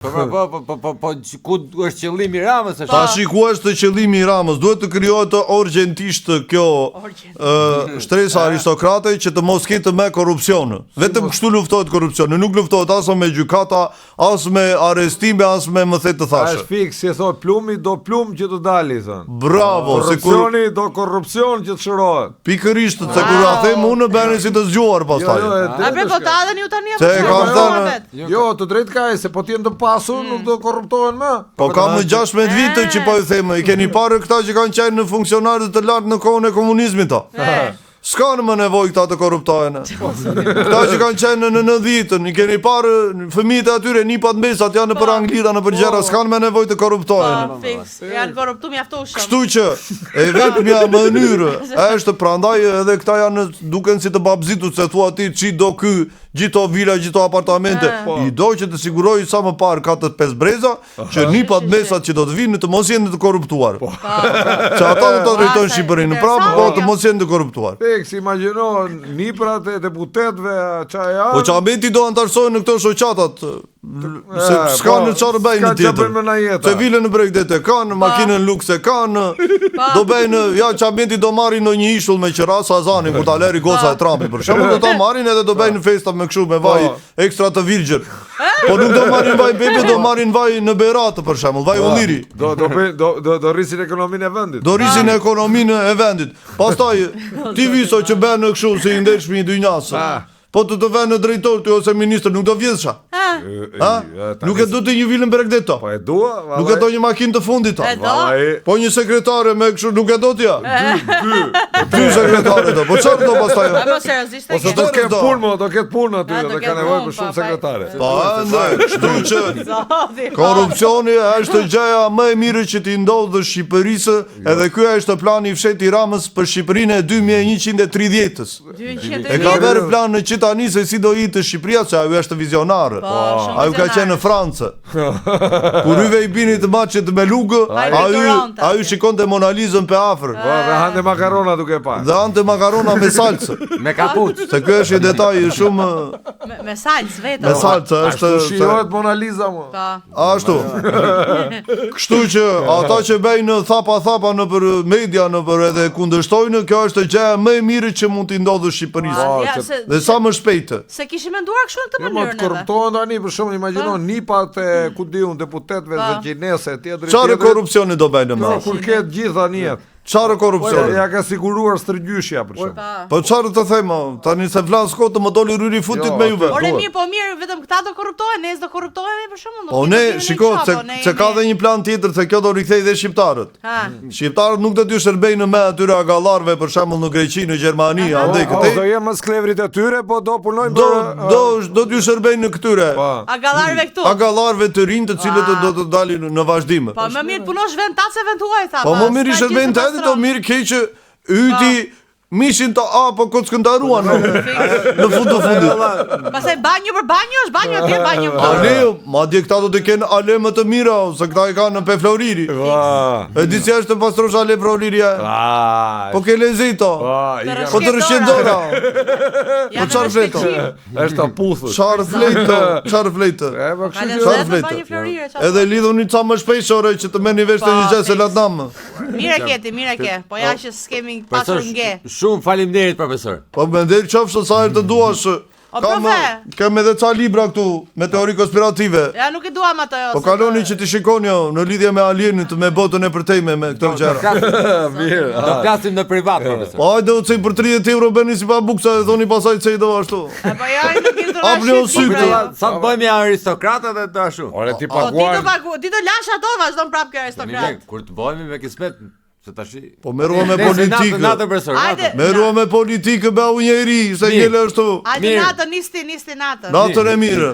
Po, ku është qëllimi i Ramës? Tash ku është qëllimi i Ramës? Duhet të krijohet urgjentisht kjo shtresa aristokrate që të mos ketë me korrupsion. Vetëm kështu luftohet korrupsioni, nuk luftohet as me gjykata, as me arrestime, as me mëthet të thashë. Është fiks, si thot plumi do plum që të dali, thon. Bravo, korrupsioni do korrupsion që të shërohet. Pikërisht, se kur a them unë bëni si të zgjuar pastaj. A bre po ta adhen ju tani apo? Jo, të drejtë ka, se po t'jen të pasur nuk do korruptohen më. Po kam 16 vite që po i them, i keni parë këta që kanë qenë në funksionarët të lartë në kohën e komunizmit ta. S'ka në më nevoj këta të korruptohen. Këta që kanë qenë në 90-ën, i keni parë fëmijët e atyre nipat mesat janë për Anglira në përgjera, s'ka në më nevoj të korruptohen. Janë korruptu mjaftueshëm. Kështu që e vetmja mënyrë është prandaj edhe këta janë duken si të babzitur se thua ti çi do ky gjitho vila, gjitho apartamente. I do që të siguroj sa më parë ka të 5 breza që nipat mesat që do të vinë të mos jenë të korruptuar. Që ata do të drejtojnë Shqipërinë prapë, po të mos jenë të korruptuar. Fiks, imagjino niprat e deputetëve çfarë janë. Po çameti do antarësohen në këto shoqatat. Se s'ka në çfarë bëjnë tjetër. Se vilën në Bregdete kanë, makinën lukse kanë. Do bëjnë, ja çameti do marrin në një ishull me qira Sazani kur ta lëri goca e Trumpi për shembull, do ta marrin edhe do bëjnë festa me kështu me vaj ekstra të virgjën. Po nuk do marrin vaj Pepe, do marrin vaj në Berat për shembull, vaj Ulliri. Do rrisin ekonominë e vendit. Do rrisin ekonominë e vendit. Pastaj ti viso që bën në kështu si i ndershmi i dynjas. Po të vënë në drejtor ty ose ministër nuk do vjedhsha. Nuk e do të një vilën Bregdeto. Po e dua. Nuk e do një makinë të fundit ta. Po një sekretare me kështu nuk e do t'ja. Dy sekretare do. Po çfarë do pastaj? Po seriozisht. Ose do ketë punë, do ketë punë aty dhe ka nevojë për shumë sekretare. Po ëndër, kështu që korrupsioni është gjëja më e mirë që t'i ndodhë Shqipërisë, edhe ky është plani i fshehtë i Ramës për Shqipërinë e 2130-s. E ka bërë plan në tani se si do hitë Shqipëria, se ajo është vizionare. Ajo ka qenë në Francë. Kur hyve i bini të maçet me lugë, ajo shikonte Mona Lisën pe afër. Dhe hante makarona duke pa. Dhe hante makarona me salcë. Me kapuç. Se ky është një detaj shumë me salcë vetëm. Me salcë është shijohet Mona Lisa mo. Ashtu. Kështu që ata që bëjnë thapa në për media, në për edhe kundërshtojnë, kjo është gjëja më e mirë që mund t'i ndodhë Shqipërisë. Dhe sa më shpejtë. Se kishim menduar kështu në këtë mënyrë. Mund të korruptohen tani, për shembull, imagjino nipat e ku diun deputetëve dhe gjinese tjetër. Çfarë korrupsioni do bëjnë më? Kur ketë gjithë tani jetë. Çfarë korrupsioni? Ja ka siguruar stërgjyshja për shemb. Po çfarë të them, tani se flas kot të më doli ryri futit me juve. Ore mirë, vetëm këta do korruptohen, ne s'do korruptohemi për shembull. Po ne, shiko, se ka dhe një plan tjetër se kjo do rikthej dhe shqiptarët. Shqiptarët nuk do t'ju shërbejnë me atyre agallarëve për shembull në Greqi, në Gjermani, andaj këtej. Do jenë sklevrit e tyre, po do punojnë do t'ju shërbejnë në këtyre. Agallarëve këtu. Agallarëve të rinj të cilët do të dalin në vazhdim. Po më mirë punosh vend taceve tuaj tha. Po më mirë shërbejnë të mirë keqë yti mishin të apo kockëndaruan në fund të fundit. Pastaj banjo për banjo, është banjo atje, banjo për. Ne, madje këta do të kenë ale më të mira, se këta i kanë në pe Floriri. E di si është të pastrosh ale Floriria? Po ke lezito. Po të rëshqendora. Po çfarë fleto? Është aputhur. Çfarë fleto? Edhe lidhuni ca më shpejt ore që të merrni vesh të një gjë se latnam. Mire ke. Po ja që s'kemi pasur nge. Shumë faleminderit profesor. Po më ndër qofsh sa herë të duash. Kam edhe ca libra këtu me teori konspirative. Ja nuk e duam ato. Po kaloni që ti shikoni në lidhje me alienit, me botën e përtejme me këto gjëra. Mirë. Do flasim në privat profesor. Po hajde u cej për 30 euro bëni si pa buksa dhe thoni pasaj cej do ashtu. Po ja nuk i do. Sa të bëjmë aristokrata dhe të ashtu. Ore ti paguar. Ti do lash ato vazhdon prapë kë aristokrat. Kur të bëhemi me kismet se tash po merrua me politikë. Merrua me politikë bëu njëri, se ngjelë ashtu. Hajde natën, nisti natën. Natën e mirë.